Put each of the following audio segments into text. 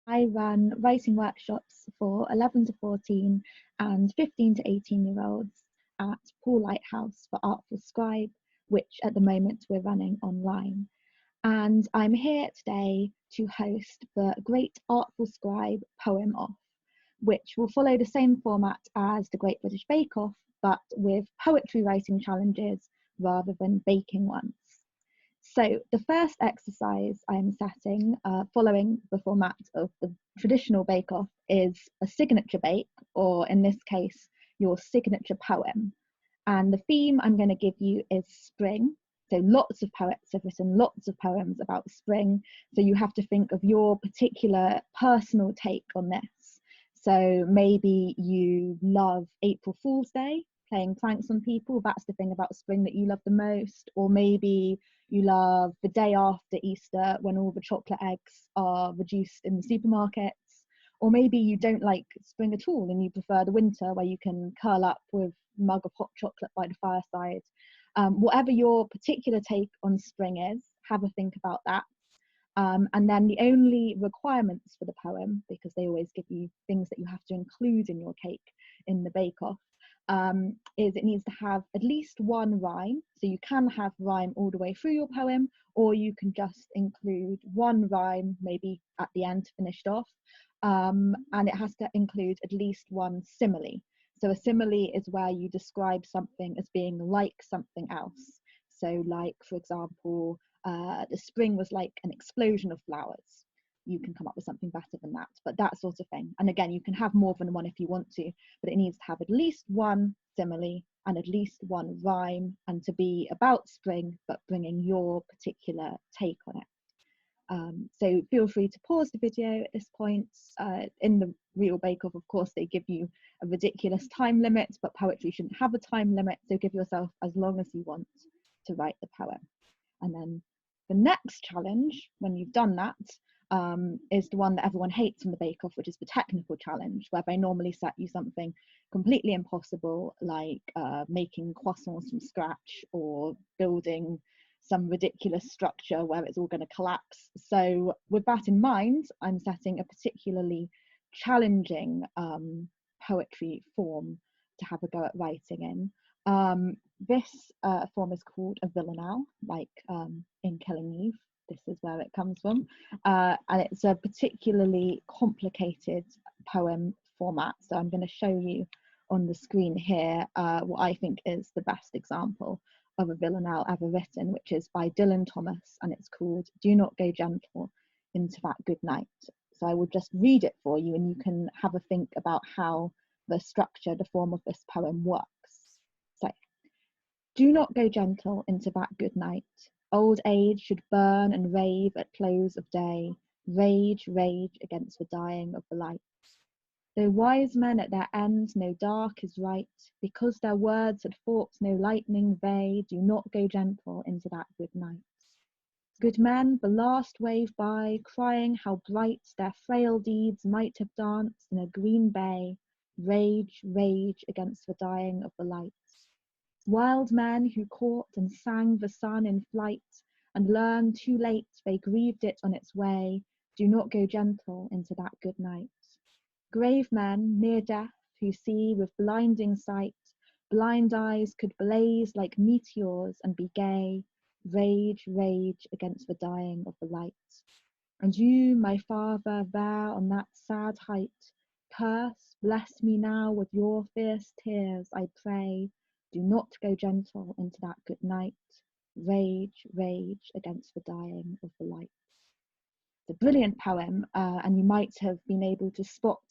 I run writing workshops for 11 to 14 and 15 to 18-year-olds at Paul Lighthouse for ArtfulScribe, which at the moment we're running online. And I'm here today to host the Great ArtfulScribe Poem Off, which will follow the same format as the Great British Bake Off, but with poetry writing challenges rather than baking ones. So the first exercise I'm setting, following the format of the traditional bake-off, is a signature bake, or in this case, your signature poem. And the theme I'm going to give you is spring. So lots of poets have written lots of poems about spring. So you have to think of your particular personal take on this. So maybe you love April Fool's Day, playing pranks on people. That's the thing about spring that you love the most. Or maybe you love the day after Easter when all the chocolate eggs are reduced in the supermarkets. Or maybe you don't like spring at all and you prefer the winter where you can curl up with a mug of hot chocolate by the fireside. Whatever your particular take on spring is, have a think about that. And then the only requirements for the poem, because they always give you things that you have to include in your cake in the bake-off, is it needs to have at least one rhyme. So you can have rhyme all the way through your poem, or you can just include one rhyme, maybe at the end finished off. And it has to include at least one simile. So a simile is where you describe something as being like something else. So like, for example, the spring was like an explosion of flowers. You can come up with something better than that, but that sort of thing. And again, you can have more than one if you want to, but it needs to have at least one simile and at least one rhyme, and to be about spring, but bringing your particular take on it. So feel free to pause the video at this point. In the real Bake Off, of course, they give you a ridiculous time limit, but poetry shouldn't have a time limit, so give yourself as long as you want to write the poem. And then the next challenge, when you've done that, is the one that everyone hates in the Bake Off, which is the technical challenge, where they normally set you something completely impossible, like making croissants from scratch or building some ridiculous structure where it's all going to collapse. So with that in mind, I'm setting a particularly challenging poetry form to have a go at writing in. This form is called a villanelle, like in Killing Eve. This is where it comes from. And it's a particularly complicated poem format. So I'm going to show you on the screen here what I think is the best example of a villanelle ever written, which is by Dylan Thomas, and it's called Do Not Go Gentle Into That Good Night. So I will just read it for you and you can have a think about how the structure, the form of this poem works. So, do not go gentle into that good night. Old age should burn and rave at close of day. Rage, rage against the dying of the light. Though wise men at their end know dark is right, because their words had fought no lightning they, do not go gentle into that good night. Good men, the last wave by, crying how bright their frail deeds might have danced in a green bay, rage, rage against the dying of the light. Wild men who caught and sang the sun in flight, and learned too late they grieved it on its way, do not go gentle into that good night. Grave men, near death, who see with blinding sight, blind eyes could blaze like meteors and be gay, rage, rage against the dying of the light. And you, my father, there on that sad height, curse, bless me now with your fierce tears, I pray, do not go gentle into that good night, rage, rage against the dying of the light. It's a brilliant poem, and you might have been able to spot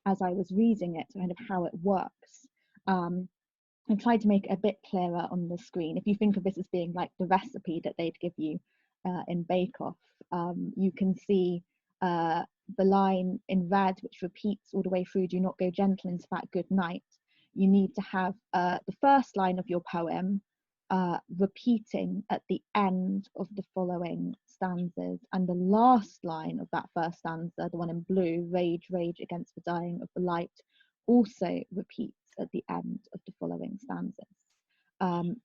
as I was reading it kind of how it works. I tried to make it a bit clearer on the screen. If you think of this as being like the recipe that they'd give you in Bake Off, you can see the line in red which repeats all the way through, do not go gentle into that good night. You need to have the first line of your poem repeating at the end of the following stanzas, and the last line of that first stanza, the one in blue, rage, rage against the dying of the light, also repeats at the end of the following stanzas.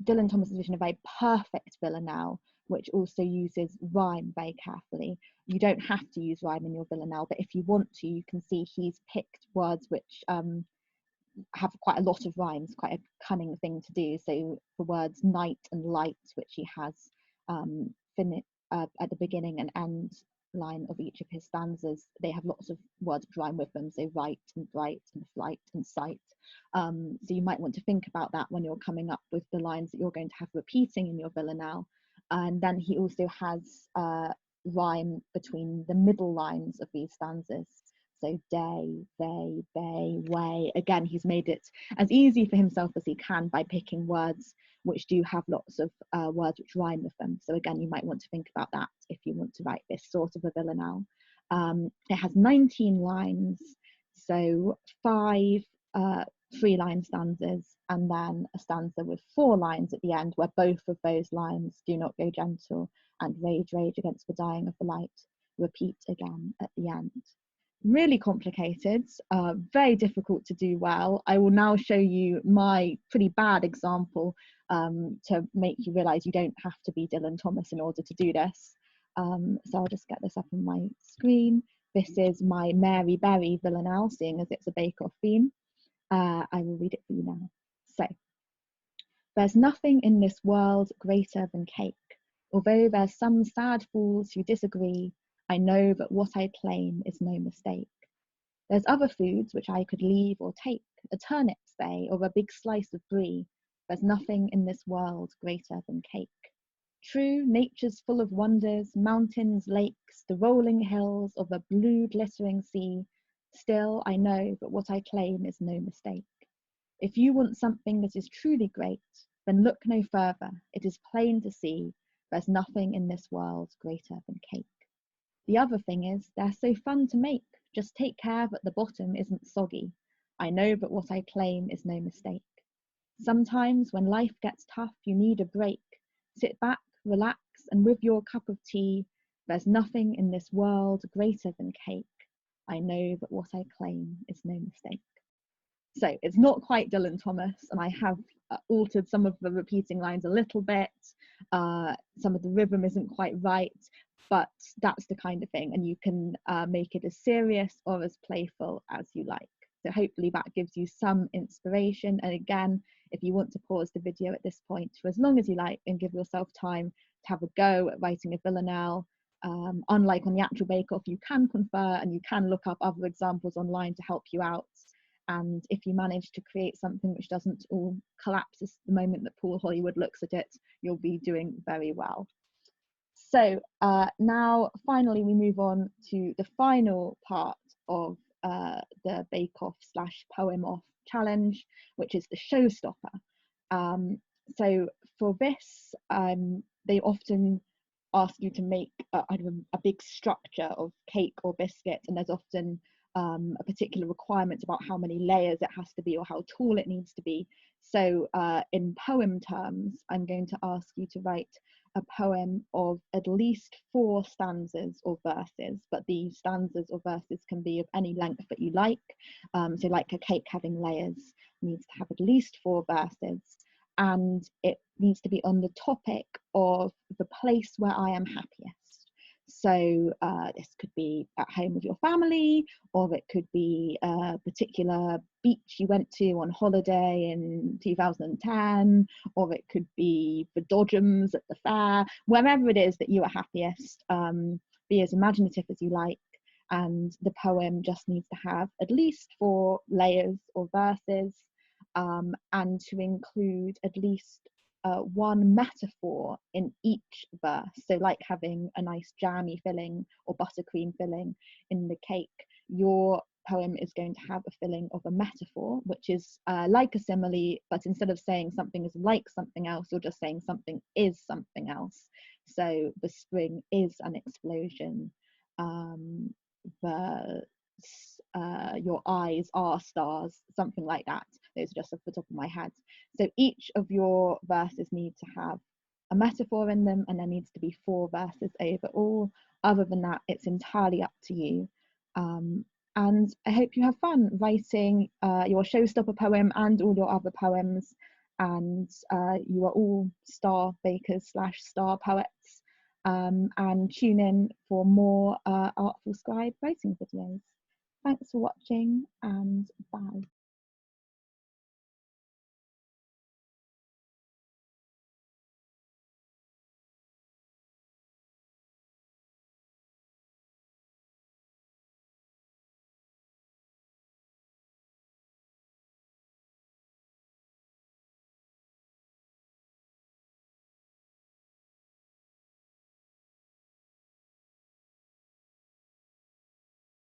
Dylan Thomas has written a very perfect villanelle which also uses rhyme very carefully. You don't have to use rhyme in your villanelle, but if you want to, you can see he's picked words which have quite a lot of rhymes, quite a cunning thing to do. So the words night and light, which he has at the beginning and end line of each of his stanzas, they have lots of words which rhyme with them. So right and bright and flight and sight. So you might want to think about that when you're coming up with the lines that you're going to have repeating in your villanelle. And then he also has rhyme between the middle lines of these stanzas. So day, they, way. Again, he's made it as easy for himself as he can by picking words which do have lots of words which rhyme with them. So again, you might want to think about that if you want to write this sort of a villanelle. It has 19 lines, so 5 3-line stanzas, and then a stanza with 4 lines at the end, where both of those lines, do not go gentle and rage, rage against the dying of the light, repeat again at the end. Really complicated, very difficult to do well. I will now show you my pretty bad example to make you realise you don't have to be Dylan Thomas in order to do this. So I'll just get this up on my screen. This is my Mary Berry villanelle, seeing as it's a bake-off theme. I will read it for you now. So, there's nothing in this world greater than cake. Although there's some sad fools who disagree, I know that what I claim is no mistake. There's other foods which I could leave or take, a turnip, say, or a big slice of brie. There's nothing in this world greater than cake. True, nature's full of wonders, mountains, lakes, the rolling hills of a blue glittering sea. Still, I know that what I claim is no mistake. If you want something that is truly great, then look no further. It is plain to see there's nothing in this world greater than cake. The other thing is, they're so fun to make. Just take care that the bottom isn't soggy. I know that what I claim is no mistake. Sometimes when life gets tough, you need a break. Sit back, relax, and with your cup of tea, there's nothing in this world greater than cake. I know that what I claim is no mistake. So it's not quite Dylan Thomas, and I have altered some of the repeating lines a little bit. Some of the rhythm isn't quite right, but that's the kind of thing, and you can make it as serious or as playful as you like. So hopefully that gives you some inspiration. And again, if you want to pause the video at this point for as long as you like and give yourself time to have a go at writing a villanelle, unlike on the actual bake-off, you can confer and you can look up other examples online to help you out. And if you manage to create something which doesn't all collapse the moment that Paul Hollywood looks at it, you'll be doing very well. So now finally we move on to the final part of the bake-off / poem-off challenge, which is the showstopper. So for this, they often ask you to make a big structure of cake or biscuit, and there's often a particular requirement about how many layers it has to be or how tall it needs to be. So in poem terms, I'm going to ask you to write a poem of at least 4 stanzas or verses, but the stanzas or verses can be of any length that you like. So like a cake having layers needs to have at least 4 verses, and it needs to be on the topic of the place where I am happiest. So this could be at home with your family, or it could be a particular beach you went to on holiday in 2010, or it could be the Dodgems at the fair. Wherever it is that you are happiest, be as imaginative as you like, and the poem just needs to have at least 4 layers or verses, and to include at least 1 metaphor in each verse. So like having a nice jammy filling or buttercream filling in the cake, your poem is going to have a filling of a metaphor, which is like a simile, but instead of saying something is like something else, you're just saying something is something else. So the spring is an explosion. Your eyes are stars, something like that. Those are just off the top of my head. So each of your verses need to have a metaphor in them, and there needs to be 4 verses overall. Other than that, it's entirely up to you. And I hope you have fun writing your showstopper poem and all your other poems. and you are all star bakers / star poets. And tune in for more Artful Scribe writing videos. Thanks for watching, and bye.